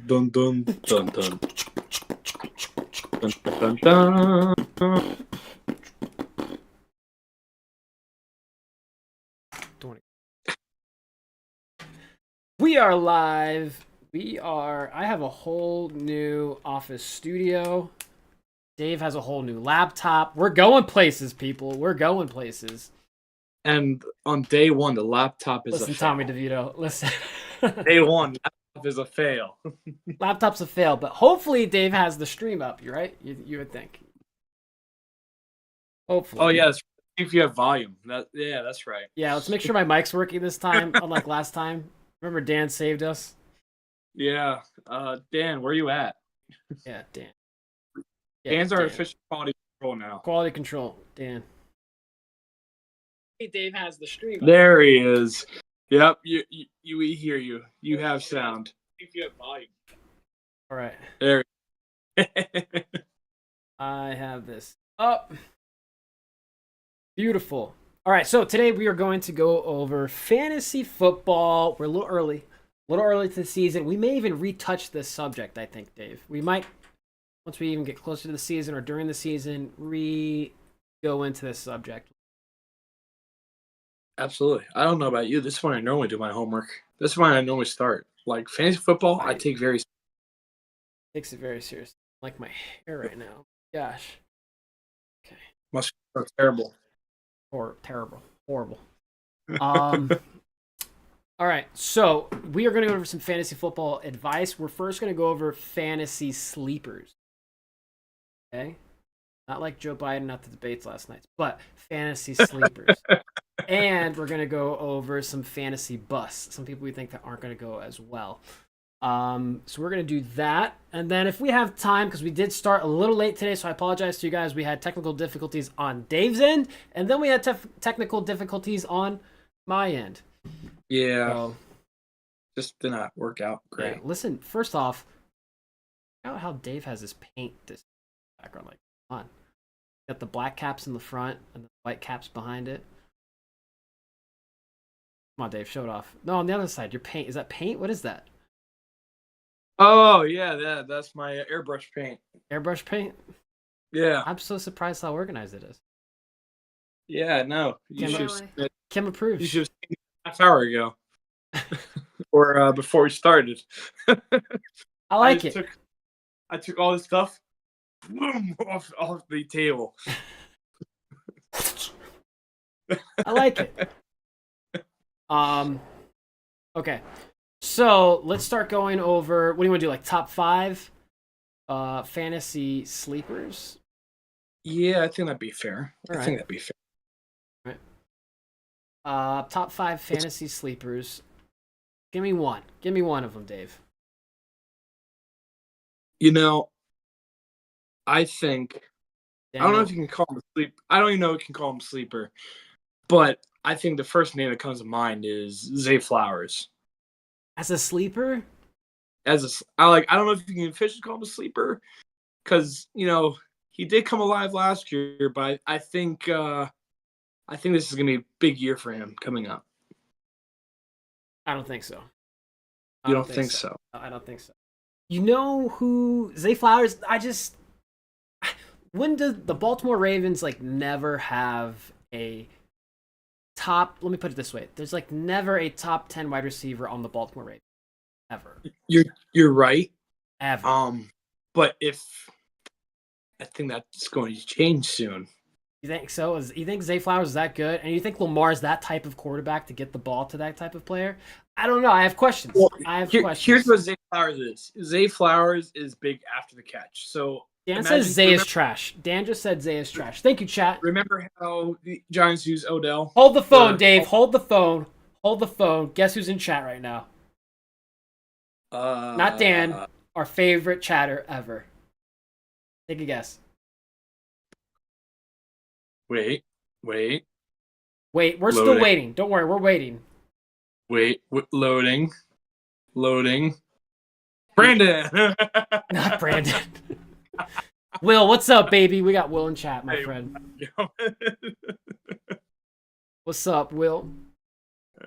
Dun dun dun dun. Dun dun dun. We are live. I have a whole new office studio. Dave has a whole new laptop. We're going places, people. We're going places. And on day one, the laptop is Listen, a fail. Tommy DeVito, listen. Day one, laptop is a fail. Laptop's a fail, but hopefully Dave has the stream up. You're right. You would think. Hopefully. Oh yeah, if you have volume. That's right. Yeah, let's make sure my mic's working this time, unlike last time. Remember Dan saved us? Yeah. Dan, where you at? Yeah, Dan. Yeah, Dan's our Dan. official quality control now. Quality control, Dan. Hey, Dave has the stream. There he is. Yep, we hear you. You have sound. If you have volume. All right. There. I have this up. Beautiful. All right, so today we are going to go over fantasy football. We're a little early to the season. We may even retouch this subject, I think, Dave. We might, once we even get closer to the season or during the season, go into this subject. Absolutely. I don't know about you. This is when I normally do my homework. This is when I normally start. Like fantasy football, I take very. Takes it very seriously. Like my hair right now. Gosh. Okay. Must be terrible. Or terrible. Horrible. All right. So we are going to go over some fantasy football advice. We're first going to go over fantasy sleepers. Okay. Not like Joe Biden, not the debates last night, but fantasy sleepers. And we're going to go over some fantasy busts. Some people we think that aren't going to go as well. So we're going to do that. And then if we have time, because we did start a little late today, so I apologize to you guys. We had technical difficulties on Dave's end, and then we had technical difficulties on my end. Yeah. So, just did not work out great. Yeah, listen, first off, check out how Dave has his paint this background. Like, come on. Got the black caps in the front and the white caps behind it. Come on, Dave, show it off. No, on the other side, your paint. Is that paint? What is that? Oh, yeah, that's my airbrush paint. Airbrush paint? Yeah. I'm so surprised how organized it is. Yeah, no. Kim approves. You should have seen it a half hour ago. Or before we started. I like it. I took all this stuff off the table. I like it. Okay. So let's start going over. What do you want to do? Like top 5 fantasy sleepers? Yeah, I think that'd be fair. All I think that'd be fair. All right. Top 5 fantasy sleepers. Give me one. Give me one of them, Dave. You know, I think I don't know if you can call him a sleep. I don't even know if you can call him a sleeper, but I think the first name that comes to mind is Zay Flowers. As a sleeper? I don't know if you can officially call him a sleeper, because he did come alive last year, but I think this is gonna be a big year for him coming up. I don't think so. You don't think so? I don't think so. You know who Zay Flowers? When do the Baltimore Ravens never have a top? Let me put it this way: there's never a top 10 wide receiver on the Baltimore Ravens, ever. You're right. Ever. But I think that's going to change soon. You think so? You think Zay Flowers is that good? And you think Lamar's that type of quarterback to get the ball to that type of player? I don't know. I have questions. Well, questions. Here's what Zay Flowers is. Zay Flowers is big after the catch. So Dan says Zay is trash. Dan just said Zay is trash. Thank you, chat. Remember how the Giants use Odell? Hold the phone, Dave. Hold the phone. Hold the phone. Guess who's in chat right now? Not Dan. Our favorite chatter ever. Take a guess. Wait. Wait, we're still waiting. Don't worry, we're waiting. Wait, loading. Brandon! Not Brandon. Will, what's up, baby? We got Will in chat, my friend. What's up, Will?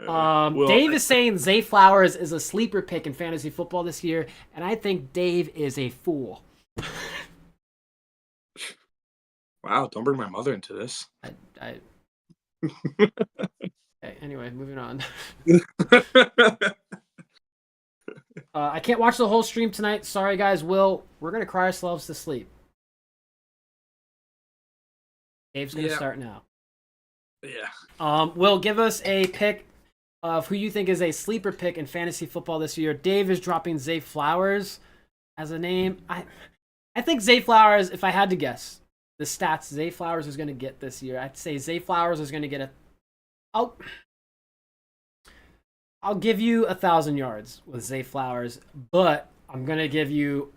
Well, Dave is saying Zay Flowers is a sleeper pick in fantasy football this year, and I think Dave is a fool. wow, don't bring my mother into this. Okay, anyway, moving on. I can't watch the whole stream tonight. Sorry, guys. We're gonna cry ourselves to sleep. Dave's gonna start now. Yeah. Will, give us a pick of who you think is a sleeper pick in fantasy football this year. Dave is dropping Zay Flowers as a name. I think Zay Flowers, if I had to guess, the stats Zay Flowers is going to get this year, I'd say Zay Flowers is going to get I'll give you 1,000 yards with Zay Flowers, but I'm going to give you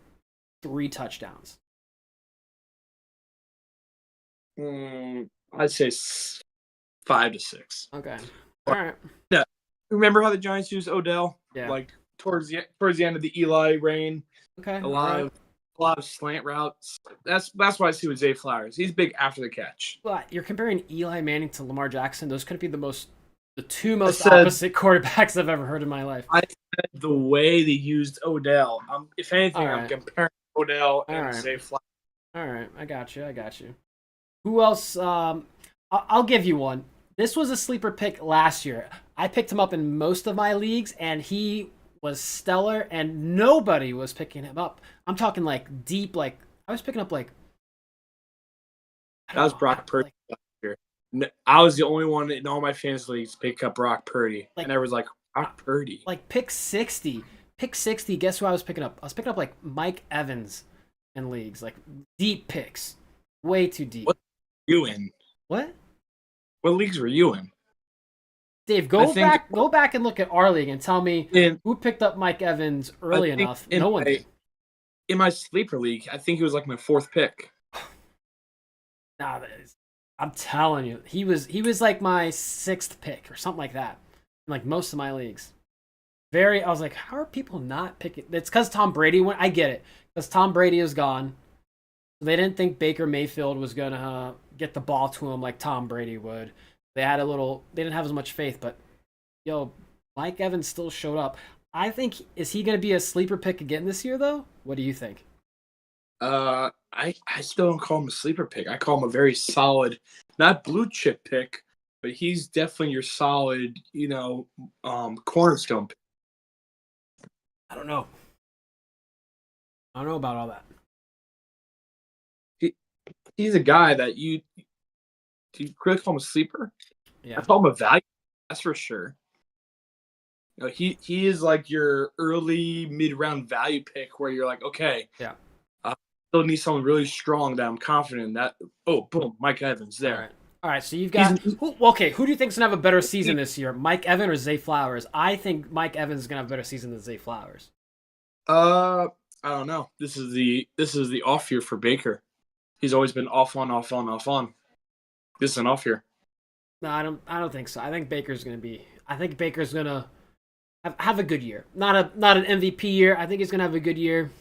3 touchdowns. I'd say 5 to 6. Okay. All right. Yeah. Remember how the Giants used Odell? Yeah. Like towards the end of the Eli reign. Okay. A lot of slant routes. That's why I see with Zay Flowers. He's big after the catch. Well, you're comparing Eli Manning to Lamar Jackson. Those couldn't be the two most opposite quarterbacks I've ever heard in my life. I said the way they used Odell. If anything, All I'm right. comparing Odell and right. Zay Flowers. All right, I got you. Who else? I'll give you one. This was a sleeper pick last year. I picked him up in most of my leagues, and he was stellar, and nobody was picking him up. I'm talking like deep, like I was picking up like. That was Brock Purdy last year. I was the only one in all my fantasy leagues to pick up Brock Purdy, and I was like, Brock Purdy. Like pick 60. Pick 60. Guess who I was picking up? I was picking up like Mike Evans in leagues, like deep picks, way too deep. What were you in? What? What leagues were you in? Dave, go back and look at our league and tell me who picked up Mike Evans early enough. No one did. In my sleeper league, I think he was like my 4th pick. Nah, I'm telling you, he was like my 6th pick or something like that. In like most of my leagues. I was like, how are people not picking? It's because Tom Brady went. I get it, because Tom Brady is gone. They didn't think Baker Mayfield was gonna get the ball to him like Tom Brady would. They didn't have as much faith, but Mike Evans still showed up. I think, is he going to be a sleeper pick again this year, though? What do you think? I still don't call him a sleeper pick. I call him a very solid, not blue chip pick, but he's definitely your solid, cornerstone pick. I don't know. I don't know about all that. He's a guy that do you really call him a sleeper? Yeah. I call him a value. That's for sure. He is like your early mid-round value pick where you're like, okay, yeah, I still need someone really strong that I'm confident in that. Oh, boom, Mike Evans there. All right. So you've got who do you think's gonna have a better season this year, Mike Evans or Zay Flowers? I think Mike Evans is gonna have a better season than Zay Flowers. I don't know. This is the off year for Baker. He's always been off on. This is an off year. No, I don't think so. I think Baker's gonna have a good year. Not an MVP year. I think he's gonna have a good year.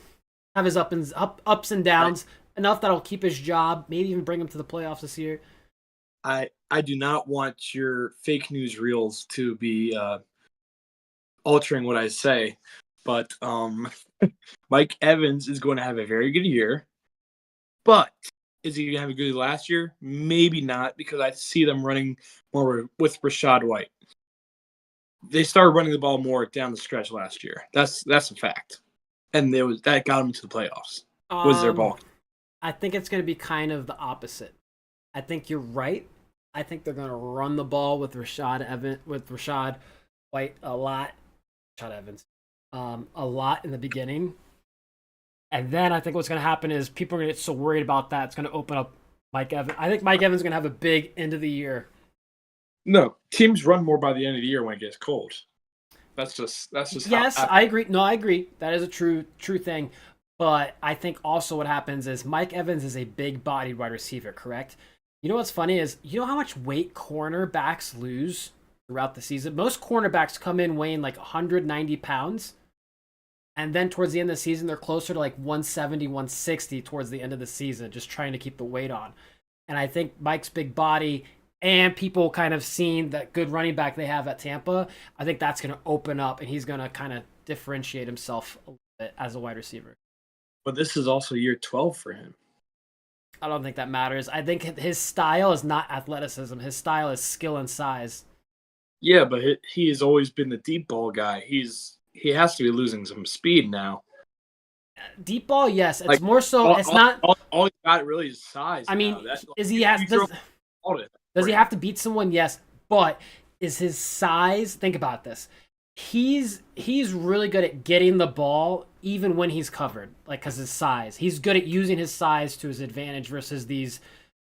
Have his ups and downs, enough that'll keep his job. Maybe even bring him to the playoffs this year. I do not want your fake news reels to be altering what I say, but Mike Evans is going to have a very good year. But is he going to have a good last year? Maybe not, because I see them running more with Rachaad White. They started running the ball more down the stretch last year. That's a fact, and that got them to the playoffs. Was their ball? I think it's going to be kind of the opposite. I think you're right. I think they're going to run the ball with Rachaad White a lot. Rachaad Evans, a lot in the beginning. And then I think what's going to happen is people are going to get so worried about that. It's going to open up Mike Evans. I think Mike Evans is going to have a big end of the year. No, teams run more by the end of the year when it gets cold. That's just. Yes, I agree. No, I agree. That is a true thing. But I think also what happens is Mike Evans is a big-bodied wide receiver, correct? You know what's funny is, you know how much weight cornerbacks lose throughout the season? Most cornerbacks come in weighing like 190 pounds. And then towards the end of the season, they're closer to like 170, 160 towards the end of the season, just trying to keep the weight on. And I think Mike's big body and people kind of seeing that good running back they have at Tampa, I think that's going to open up, and he's going to kind of differentiate himself a little bit as a wide receiver. But this is also year 12 for him. I don't think that matters. I think his style is not athleticism. His style is skill and size. Yeah, but he has always been the deep ball guy. He has to be losing some speed now. Deep ball, yes. It's Like, more so. It's not. All he got really is size. I mean, now. That, is he has does he have to beat someone? Yes, but is his size? Think about this. He's really good at getting the ball even when he's covered, like because his size. He's good at using his size to his advantage versus these,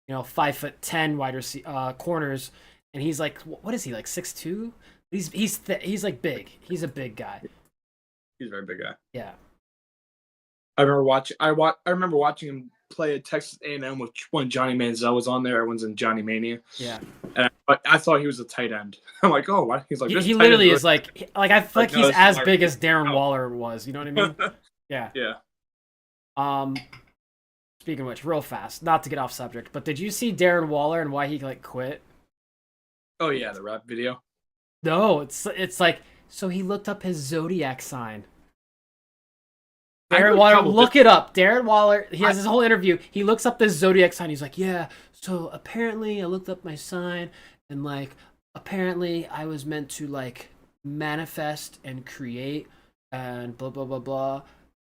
5'10" wide receiver corners. And he's like, what is he like 6'2"? He's like big. He's a big guy. He's a very big guy. Yeah. I remember watching him play at Texas A&M with when Johnny Manziel was on there. Everyone's in Johnny Mania. Yeah. And I thought he was a tight end. I'm like, oh, what? He's like, he literally is like I feel like he's as big as Darren Oh. Waller was. You know what I mean? Yeah. Yeah. Speaking of which, real fast, not to get off subject, but did you see Darren Waller and why he like quit? Oh yeah, the rap video. No, it's like so he looked up his zodiac sign. Darren Waller, look it up. Darren Waller, he has his whole interview. He looks up this zodiac sign. He's like, yeah, so apparently I looked up my sign and like apparently I was meant to like manifest and create and blah blah blah blah.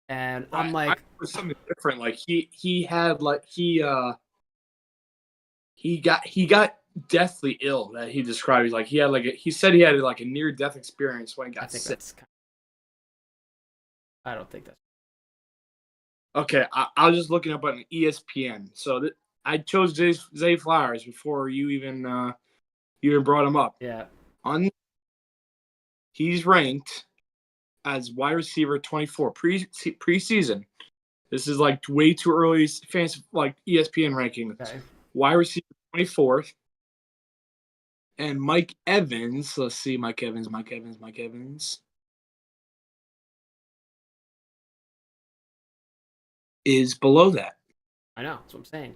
And I'm like, it was something different. Like he had like he got deathly ill that he described. He's like he said he had like a near death experience when he got sick. I don't think that's. Okay, I was just looking up on ESPN. So I chose Zay Flowers before you even brought him up. Yeah. He's ranked as wide receiver 24 preseason. This is like way too early fancy like ESPN ranking. Okay. Wide receiver 24th. And Mike Evans, let's see, Mike Evans. Is below that. I know, that's what I'm saying.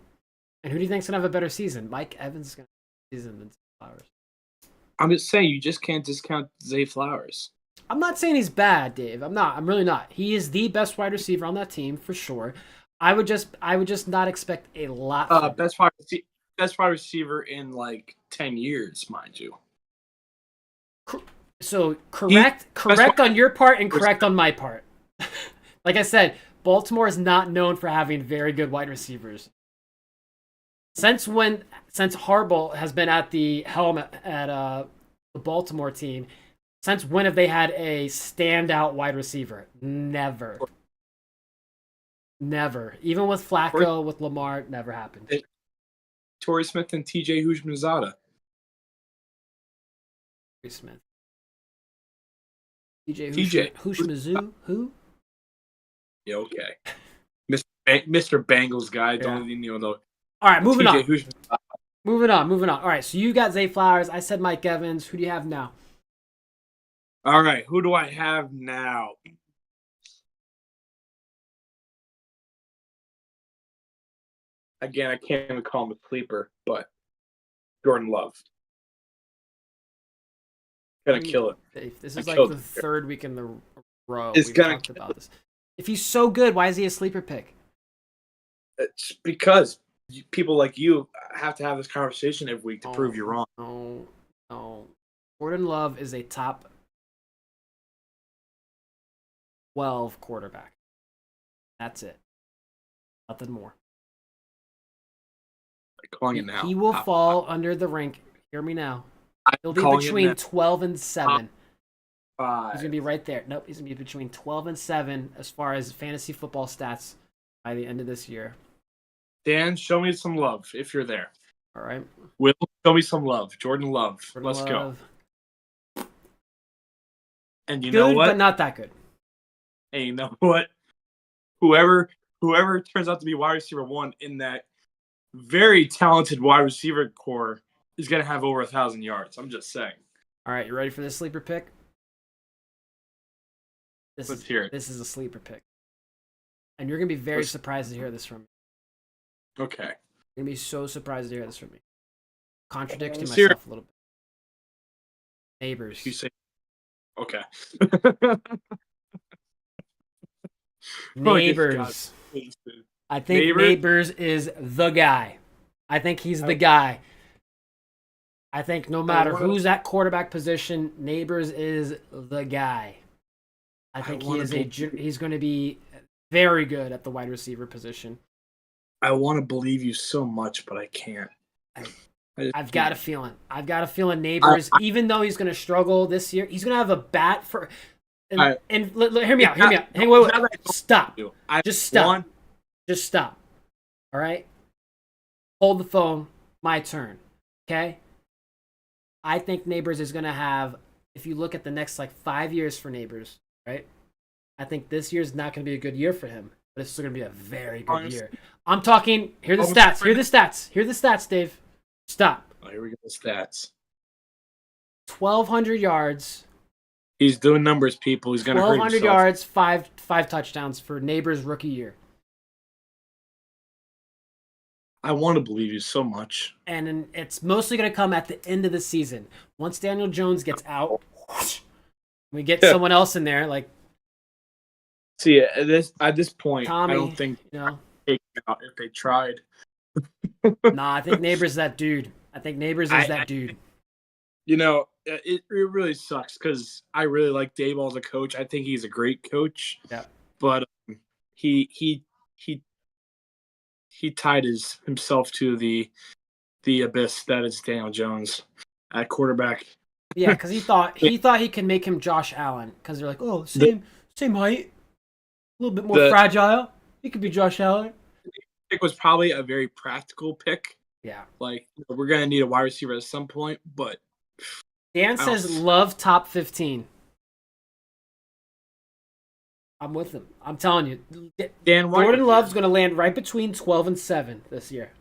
And who do you think's gonna have a better season? Mike Evans is gonna have a season than Flowers. I'm just saying you just can't discount Zay Flowers. I'm not saying he's bad, Dave. I'm not. I'm really not. He is the best wide receiver on that team for sure. I would just not expect a lot. Best wide receiver in like 10 years, mind you. So correct on your part and correct on my part. Like I said, Baltimore is not known for having very good wide receivers. Since Harbaugh has been at the helm at the Baltimore team, since when have they had a standout wide receiver? Never. Even with Flacco, with Lamar, never happened. Torrey Smith and TJ Houshmandzadeh. Smith. TJ Houshmandzadeh? Who? Yeah, okay. Mr. Bengals guy. Don't even know. All right, moving on. Moving on. All right, so you got Zay Flowers. I said Mike Evans. Who do you have now? All right, who do I have now? Again, I can't even call him a sleeper, but Jordan Love. Gonna kill it. This is like the third week in the row we've talked about this. If he's so good, why is he a sleeper pick? It's because people like you have to have this conversation every week to prove you're wrong. No. Jordan Love is a top 12 quarterback. That's it. Nothing more. Calling it now. He will fall under the rank. Hear me now. He'll be between 12 and 7. He's going to be right there. Nope, he's going to be between 12 and 7 as far as fantasy football stats by the end of this year. Dan, show me some love if you're there. All right. Will, show me some love. Jordan Love. Let's go. And you know what? But not that good. And you know what? Whoever turns out to be wide receiver 1 in that very talented wide receiver core is going to have over 1,000 yards. I'm just saying. All right, you ready for this sleeper pick? Let's hear it. This is a sleeper pick. And you're going to be very surprised to hear this from me. Okay. You're going to be so surprised to hear this from me. Contradicting Let's hear it. myself a little bit. Neighbors. You say okay. Neighbors. I think Neighbors is the guy. I think he's the guy. I think no matter who's at quarterback position, Neighbors is the guy. I think he's going to be very good at the wide receiver position. I want to believe you so much, but I can't. I've got a feeling. Neighbors, even though he's going to struggle this year, he's going to have a bat for. And hear me out. Hey, wait. Stop. Just stop. Just stop. All right? Hold the phone. My turn. Okay? I think Neighbors is going to have, if you look at the next 5 years for Neighbors, right? I think this year's not going to be a good year for him, but it's still going to be a very good year. I'm talking, hear the stats, Dave. Stop. Oh, here we go, the stats. 1,200 yards. He's doing numbers, people. He's going to hurt himself. 1,200 yards, five touchdowns for Neighbors' rookie year. I want to believe you so much. And it's mostly going to come at the end of the season. Once Daniel Jones gets out, we get someone else in there. See, at this point, Tommy, I don't think take it out if they tried. Nah, I think Neighbors is that dude. That dude. It really sucks because I really like Daboll as a coach. I think he's a great coach. Yeah. But he tied himself to the abyss that is Daniel Jones at quarterback. Yeah, because he thought he could make him Josh Allen because they're like, oh, same height, a little bit more fragile. He could be Josh Allen. Pick was probably a very practical pick. Yeah, we're gonna need a wide receiver at some point, but Dan says love top 15. I'm with him. I'm telling you, Jordan Love's gonna land right between 12 and 7 this year.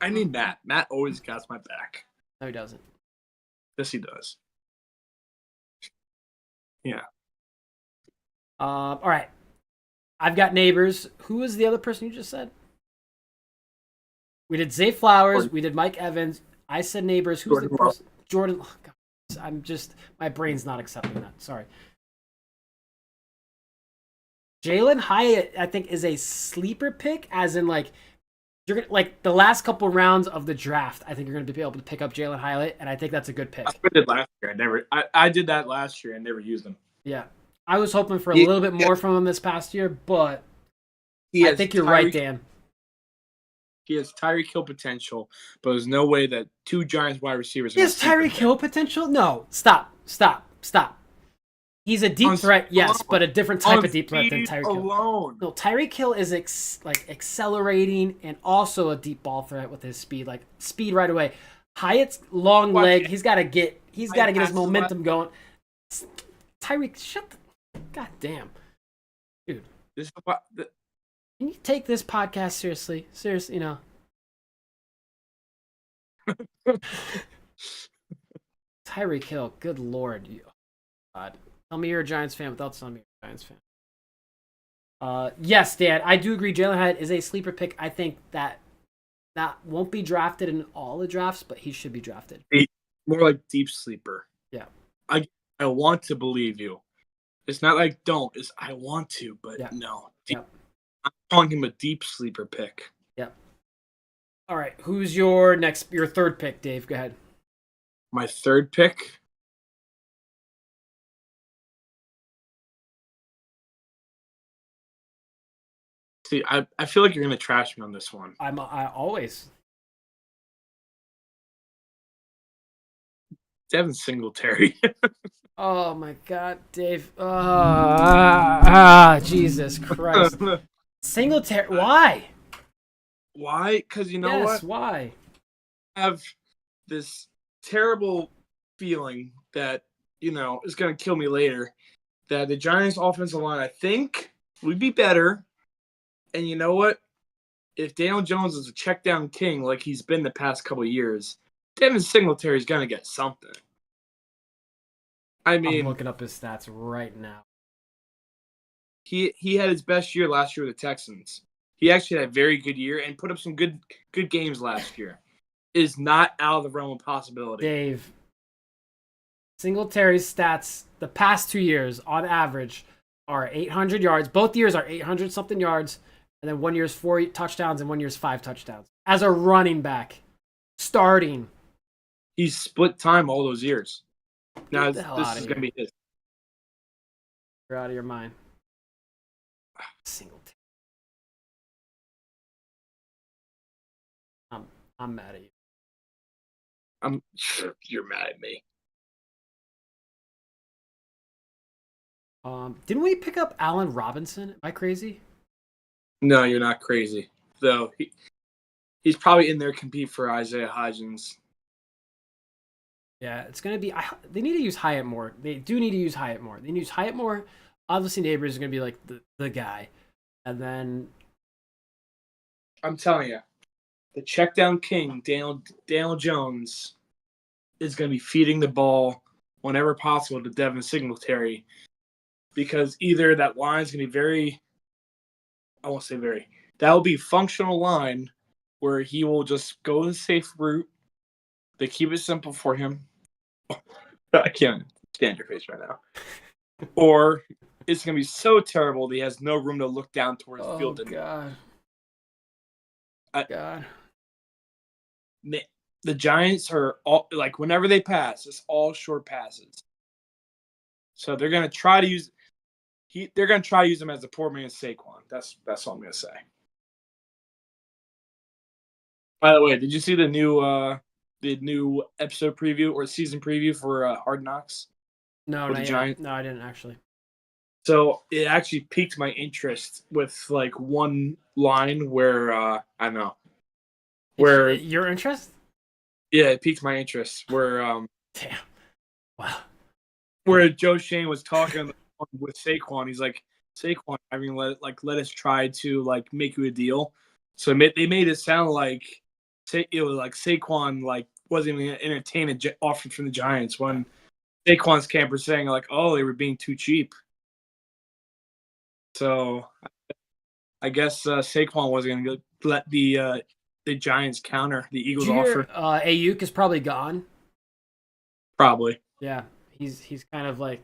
I need Matt. Matt always got my back. No, he doesn't. Yes, he does. Yeah. All right. I've got Neighbors. Who was the other person you just said? We did Zay Flowers. We did Mike Evans. I said Neighbors. Who's the person? Jordan. Oh, God. My brain's not accepting that. Sorry. Jalen Hyatt, I think, is a sleeper pick, as in you're gonna, the last couple rounds of the draft. I think you're going to be able to pick up Jalen Hyatt, and I think that's a good pick. That's what I did last year. I did that last year. I never used him. Yeah, I was hoping for a little bit more from him this past year, but I think you're right, Dan. He has Tyreek Hill potential, but there's no way that two Giants wide receivers. He has Tyreek Hill potential? No, stop. He's a deep threat, yes, but a different type of deep threat than Tyreek Hill. No, Tyreek Hill is accelerating and also a deep ball threat with his speed, speed right away. Hyatt's long leg, he's got to get his momentum going. Tyreek, shut the god damn, dude. Can you take this podcast seriously? Seriously, Tyreek Hill, good lord, God. Tell me you're a Giants fan without telling me you're a Giants fan. Yes, Dad, I do agree. Jalen Hyatt is a sleeper pick. I think that won't be drafted in all the drafts, but he should be drafted. More like deep sleeper. Yeah. I want to believe you. It's not like don't. It's I want to, but no. I'm calling him a deep sleeper pick. Yeah. All right. Who's your third pick, Dave? Go ahead. My third pick. See, I feel like you're gonna trash me on this one. I always. Devin Singletary. Oh my God, Dave! Jesus Christ! Singletary, why? Why? Because you know what? Why? I have this terrible feeling that is gonna kill me later. That the Giants' offensive line, I think, would be better. And you know what? If Daniel Jones is a check down king like he's been the past couple of years, Devin Singletary is gonna get something. I mean, I'm looking up his stats right now. He had his best year last year with the Texans. He actually had a very good year and put up some good games last year. is not out of the realm of possibility. Dave, Singletary's stats the past 2 years on average are 800 yards. Both years are 800 something yards, and then 1 year's 4 touchdowns and 1 year's 5 touchdowns. As a running back, starting. He's split time all those years. Now Get the hell this outta is going to be his. You're out of your mind. Singletary. I'm mad at you. You're mad at me. Didn't we pick up Allen Robinson? Am I crazy? No, you're not crazy. Though he's probably in there compete for Isaiah Hodgins. Yeah, it's gonna be. They need to use Hyatt more. They do need to use Hyatt more. They need to use Hyatt more. Obviously, Neighbors is gonna be like the guy, and then I'm telling you, the check down king, Daniel Jones, is going to be feeding the ball whenever possible to Devin Singletary, because either that line is going to be that will be functional line where he will just go the safe route. They keep it simple for him. I can't stand your face right now. Or it's going to be so terrible that he has no room to look down towards the field. Oh, God. God. The Giants are all like whenever they pass, it's all short passes. So they're going to try to use they're going to try to use him as a poor man's Saquon. That's all I'm going to say. By the way, did you see the new episode preview or season preview for Hard Knocks? No, for the Giants? No, I didn't actually. So it actually piqued my interest with like one line where I don't know. Where your interest? Yeah, it piqued my interest. Where damn, wow. Where Joe Shane was talking with Saquon, he's like, Saquon, I mean, let us try to like make you a deal. So they made it sound like it was like Saquon like wasn't even entertain an offer from the Giants when Saquon's camp was saying like, oh, they were being too cheap. So I guess Saquon wasn't going to let the Giants counter the Eagles' offer. Ayuk is probably gone. Probably. Yeah, he's kind of like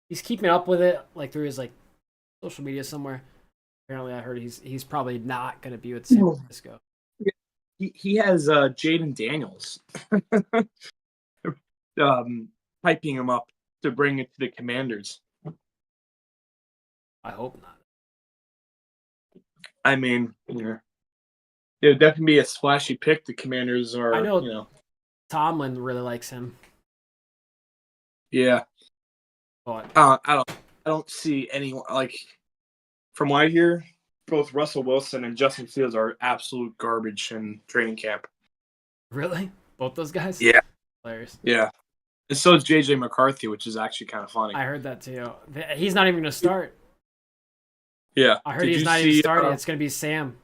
he's keeping up with it like through his like social media somewhere. Apparently, I heard he's probably not going to be with San Francisco. He has Jaden Daniels hyping him up to bring it to the Commanders. I hope not. I mean, yeah, it would definitely be a splashy pick. The Commanders are, I know, Tomlin really likes him. Yeah, but I don't see anyone like from what I hear. Both Russell Wilson and Justin Fields are absolute garbage in training camp. Really? Both those guys? Yeah. Players. Yeah. And so is JJ McCarthy, which is actually kind of funny. I heard that too. He's not even going to start. Yeah. I heard he's not even starting. It's going to be Sam.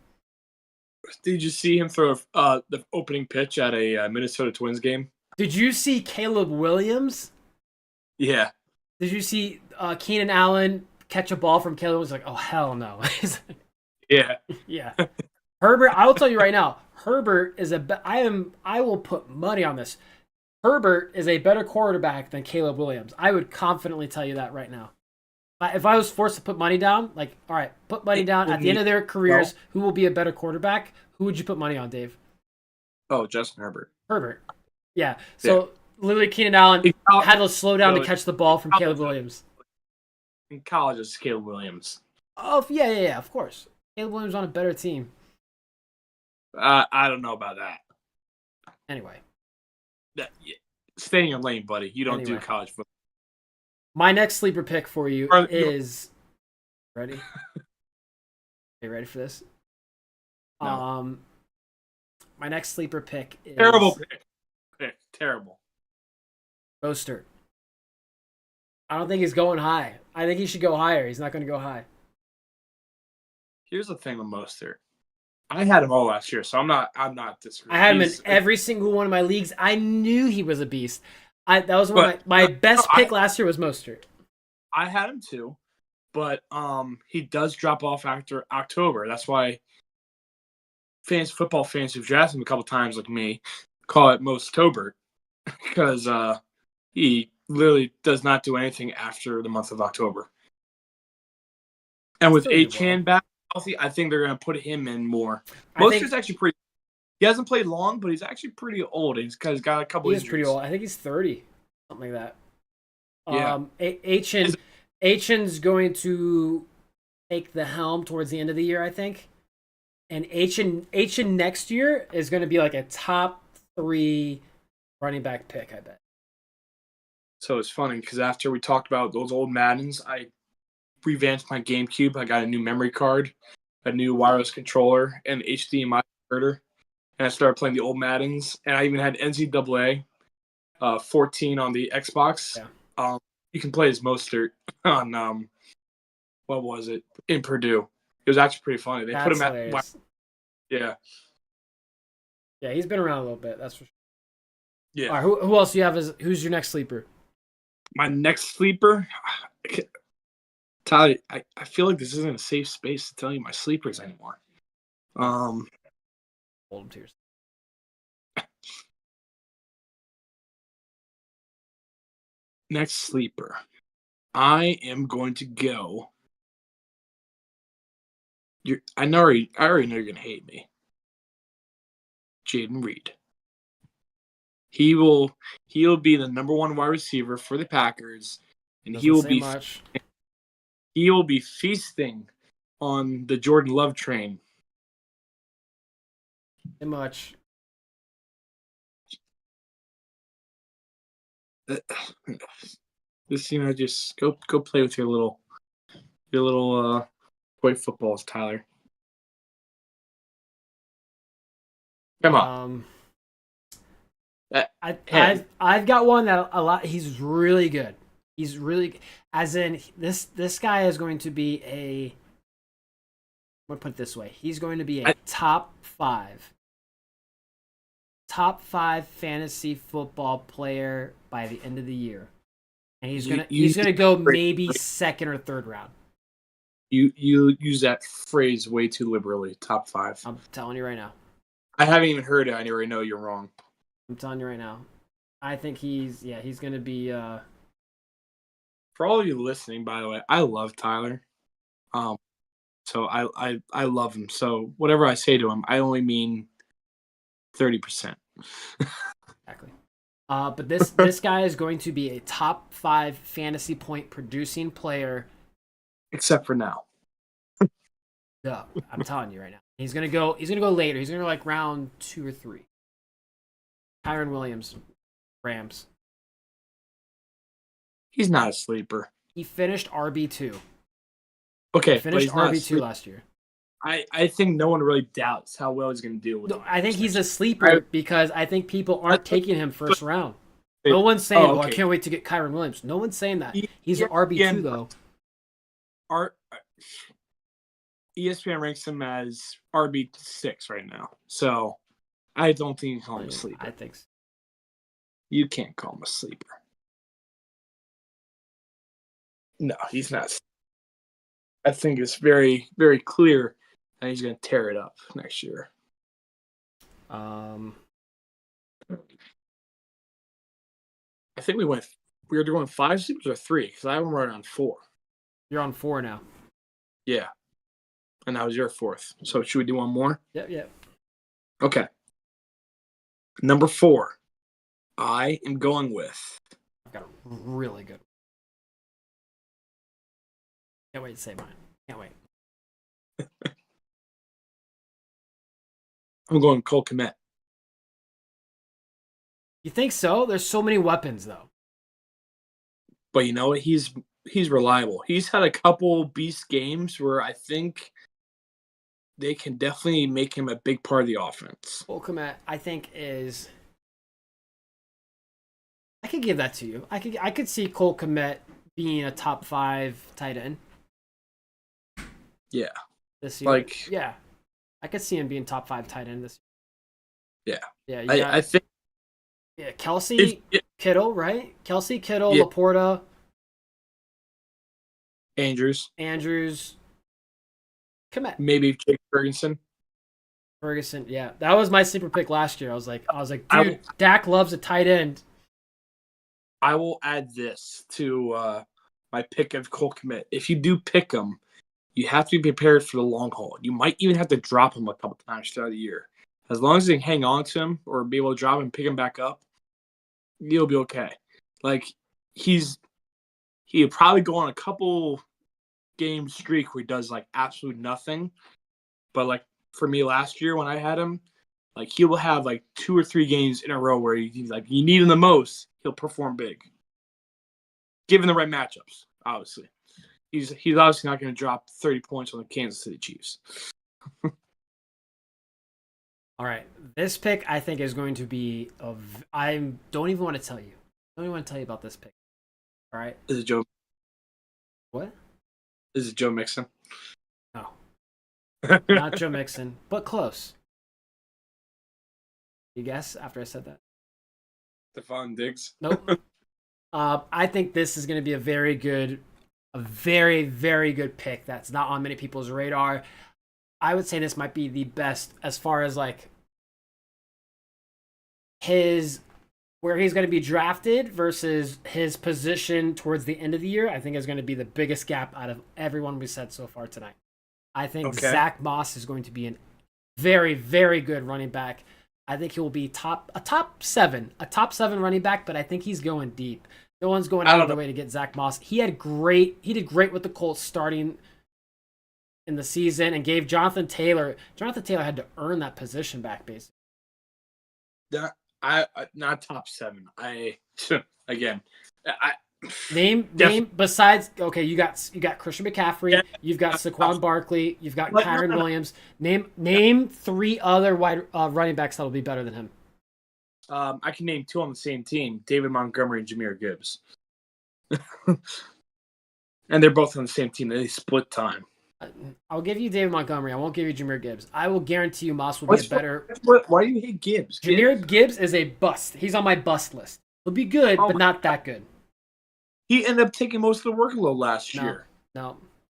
Did you see him throw the opening pitch at a Minnesota Twins game? Did you see Caleb Williams? Yeah. Did you see Keenan Allen catch a ball from Caleb? Was like, oh hell no. Yeah. Yeah. Herbert, I will tell you right now. Herbert is I will put money on this. Herbert is a better quarterback than Caleb Williams. I would confidently tell you that right now. If I was forced to put money down, like, all right, put money down at the end of their careers, who will be a better quarterback? Who would you put money on, Dave? Oh, Justin Herbert. Herbert. Yeah. So literally Keenan Allen had to slow down to catch the ball from Caleb Williams. In college, it's Caleb Williams. Oh, yeah, of course. Caleb Williams on a better team. I don't know about that. Anyway. Stay in your lane, buddy. You don't do college football. My next sleeper pick for you is... Ready? Are you ready for this? No. My next sleeper pick is... Terrible pick. Terrible. Mostert. I don't think he's going high. I think he should go higher. He's not going to go high. Here's the thing with Mostert. I had him all last year, so I'm not disagreeing. I had him in every single one of my leagues. I knew he was a beast. That was one of my best pick last year was Mostert. I had him too, but he does drop off after October. That's why football fans who've drafted him a couple times, like me, call it Mostober because he literally does not do anything after the month of October. And with Achane back healthy, I think they're going to put him in more. Moster's actually pretty. He hasn't played long, but he's actually pretty old. He's got a couple injuries. He's pretty old. I think he's 30, something like that. Yeah. Achane's going to take the helm towards the end of the year, I think. And Achane next year is going to be like a top 3 running back pick, I bet. So it's funny because after we talked about those old Maddens, I revamped my GameCube. I got a new memory card, a new wireless controller, and HDMI converter. And I started playing the old Maddens. And I even had NCAA 14 on the Xbox. Yeah. You can play as Mostert on, what was it, in Purdue. It was actually pretty funny. They put him at. Yeah. Yeah, he's been around a little bit. That's for sure. Yeah. All right, who else do you have? Who's your next sleeper? My next sleeper, Tyler. I feel like this isn't a safe space to tell you my sleepers anymore. Hold them to yourself. Next sleeper, I am going to go. I already know you're gonna hate me. Jaden Reed. He'll be the number 1 wide receiver for the Packers, and he will be feasting on the Jordan Love train. Too much. Just just go play with your little toy footballs, Tyler. Come on. I've got one that a lot. He's really good. He's really, as in this guy is going to be a. I'm gonna put it this way. He's going to be a top 5 fantasy football player by the end of the year, and he's gonna go maybe 2nd or 3rd round. You use that phrase way too liberally. Top 5. I'm telling you right now. I haven't even heard it. I already know you're wrong. I'm telling you right now. I think he's going to be. For all of you listening, by the way, I love Tyler. So I love him. So whatever I say to him, I only mean 30%. Exactly. But this guy is going to be a top 5 fantasy point producing player. Except for now. No, I'm telling you right now. He's gonna go later. He's gonna go like round 2 or 3. Kyren Williams, Rams. He's not a sleeper. He finished RB2. Okay, he finished RB2 last year. I think no one really doubts how well he's going to do with him. I think he's a sleeper because I think people aren't taking him first round. No one's saying, I can't wait to get Kyren Williams. No one's saying that. He's an RB2, though. ESPN ranks him as RB6 right now. So I don't think you can call him a sleeper. I think so. You can't call him a sleeper. No, he's not. I think it's very, very clear that he's going to tear it up next year. I think we were doing 5 sleepers or 3 because I'm right on 4. You're on 4 now. Yeah. And that was your 4th. So should we do one more? Yep. Okay. Number 4. I am going with. I've got a really good one. Can't wait to say mine. Can't wait. I'm going Cole Kmet. You think so? There's so many weapons, though. But you know what? He's reliable. He's had a couple beast games where I think they can definitely make him a big part of the offense. Cole Kmet, I think, is. I could give that to you. I could see Cole Kmet being a top 5 tight end. Yeah. This year. Yeah. I could see him being top 5 tight end this year. Yeah. I think. Yeah, Kelsey, Kittle, right? Kelsey, Kittle, Laporta. Andrews. Kmet. Maybe Jake Ferguson. Ferguson, yeah, that was my sleeper pick last year. I was like, I dude, Dak loves a tight end. I will add this to my pick of Cole Kmet. If you do pick him, you have to be prepared for the long haul. You might even have to drop him a couple times throughout the year. As long as you can hang on to him or be able to drop him and pick him back up, you'll be okay. Like he'll probably go on a couple game streak where he does like absolute nothing. But like for me last year when I had him, like he will have like 2 or 3 games in a row where he's like you need him the most, he'll perform big. Given the right matchups, obviously. He's obviously not going to drop 30 points on the Kansas City Chiefs. All right, this pick I think is going to be I don't even want to tell you. I don't even want to tell you about this pick. All right. Is it Joe? What? Is it Joe Mixon? No. Not Joe Mixon, but close. You guess after I said that? Stephon Diggs? Nope. I think this is going to be a very, very good pick that's not on many people's radar. I would say this might be the best as far as like where he's going to be drafted versus his position towards the end of the year. I think is going to be the biggest gap out of everyone we said so far tonight. I think Zach Moss is going to be a very, very good running back. I think he will be a top seven running back, but I think he's going deep. No one's going out of the way to get Zach Moss. He did great with the Colts starting in the season and gave Jonathan Taylor had to earn that position back, basically. I not top 7. Name besides you got Christian McCaffrey, you've got Saquon Barkley, you've got Kyron Williams. Name 3 other wide running backs that'll be better than him. I can name 2 on the same team: David Montgomery and Jahmyr Gibbs. And they're both on the same team. They split time. I'll give you David Montgomery. I won't give you Jahmyr Gibbs. I will guarantee you Moss will be a better. Why do you hate Gibbs? Jahmyr Gibbs is a bust. He's on my bust list. He'll be good, but not that good. He ended up taking most of the workload last year. No.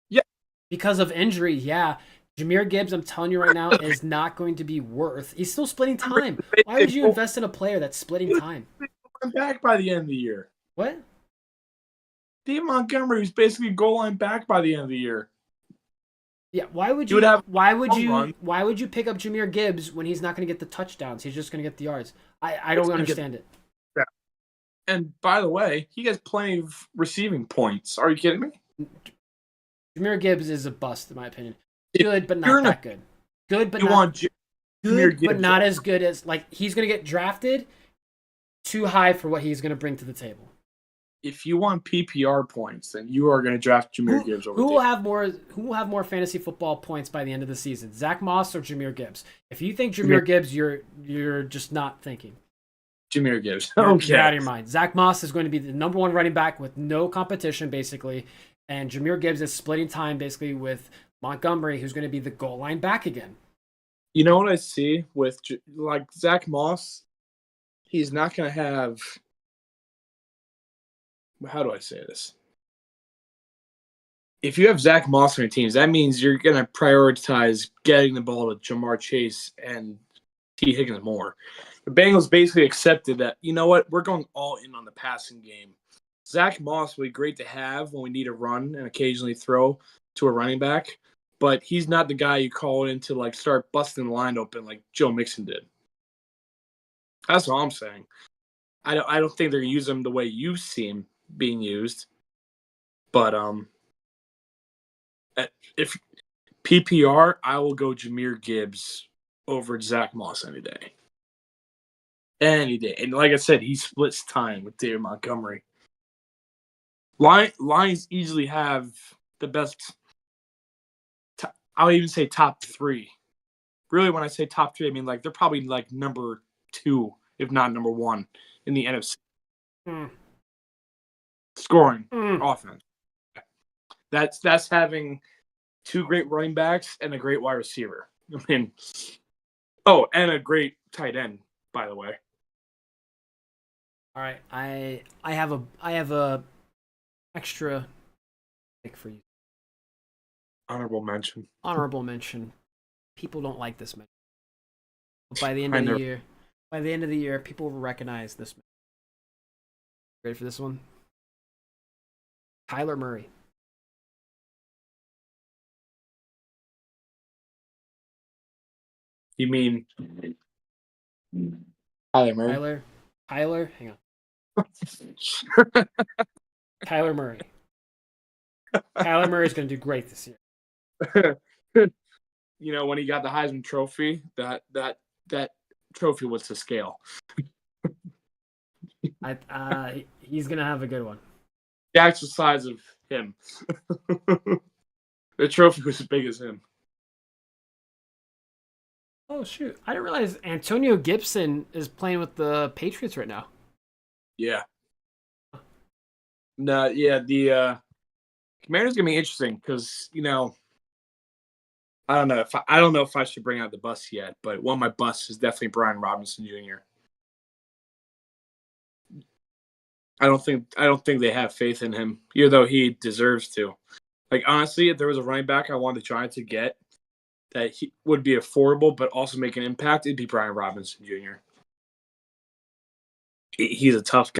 Yeah. Because of injury, yeah. Jahmyr Gibbs, I'm telling you right now, is not going to be worth. He's still splitting time. Why would you invest in a player that's splitting time? I'm back by the end of the year. What? David Montgomery was basically goal line back by the end of the year. Yeah, why would you pick up Jahmyr Gibbs when he's not going to get the touchdowns? He's just going to get the yards. I don't understand it. Yeah. And by the way, he gets plenty of receiving points. Are you kidding me? Jahmyr Gibbs is a bust, in my opinion. Good, but not that good. Good, but not as good as he's going to get drafted too high for what he's going to bring to the table. If you want PPR points, then you are going to draft Jahmyr Gibbs over. Who will have more fantasy football points by the end of the season? Zach Moss or Jahmyr Gibbs? If you think Jahmyr Gibbs, you're just not thinking. Jahmyr Gibbs. You're out of your mind. Zach Moss is going to be the number 1 running back with no competition, basically, and Jahmyr Gibbs is splitting time basically with Montgomery, who's going to be the goal line back again. You know what I see with Zach Moss? He's not going to have. How do I say this? If you have Zach Moss on your teams, that means you're going to prioritize getting the ball to Jamar Chase and T. Higgins more. The Bengals basically accepted that, you know what, we're going all in on the passing game. Zach Moss would be great to have when we need a run and occasionally throw to a running back, but he's not the guy you call in to start busting the line open like Joe Mixon did. That's what I'm saying. I don't think they're going to use him the way you see him being used, but if PPR, I will go Jahmyr Gibbs over Zach Moss any day. And like I said, he splits time with David Montgomery. Lions easily have the best. I'll even say top 3. Really, when I say top 3, I mean they're probably number 2, if not number 1, in the NFC. Scoring offense. That's having 2 great running backs and a great wide receiver. I mean, and a great tight end, by the way. All right, I have a extra pick for you. Honorable mention. People don't like this mention. By the end I of the never. year, by the end of the year, people will recognize this man. Ready for this one? Kyler Murray. You mean Tyler Murray? Hang on. Kyler Murray. Kyler Murray is going to do great this year. You know, when he got the Heisman Trophy, that trophy was to scale. He's going to have a good one. That's the size of him. The trophy was as big as him. Oh shoot! I didn't realize Antonio Gibson is playing with the Patriots right now. Yeah. No, yeah, the Commanders gonna be interesting because I don't know if I should bring out the bus yet, but one of my busts is definitely Brian Robinson Jr. I don't think they have faith in him, even though he deserves to. Like honestly, if there was a running back I wanted the Giants to get that he would be affordable but also make an impact, it'd be Brian Robinson Jr. He's a tough guy.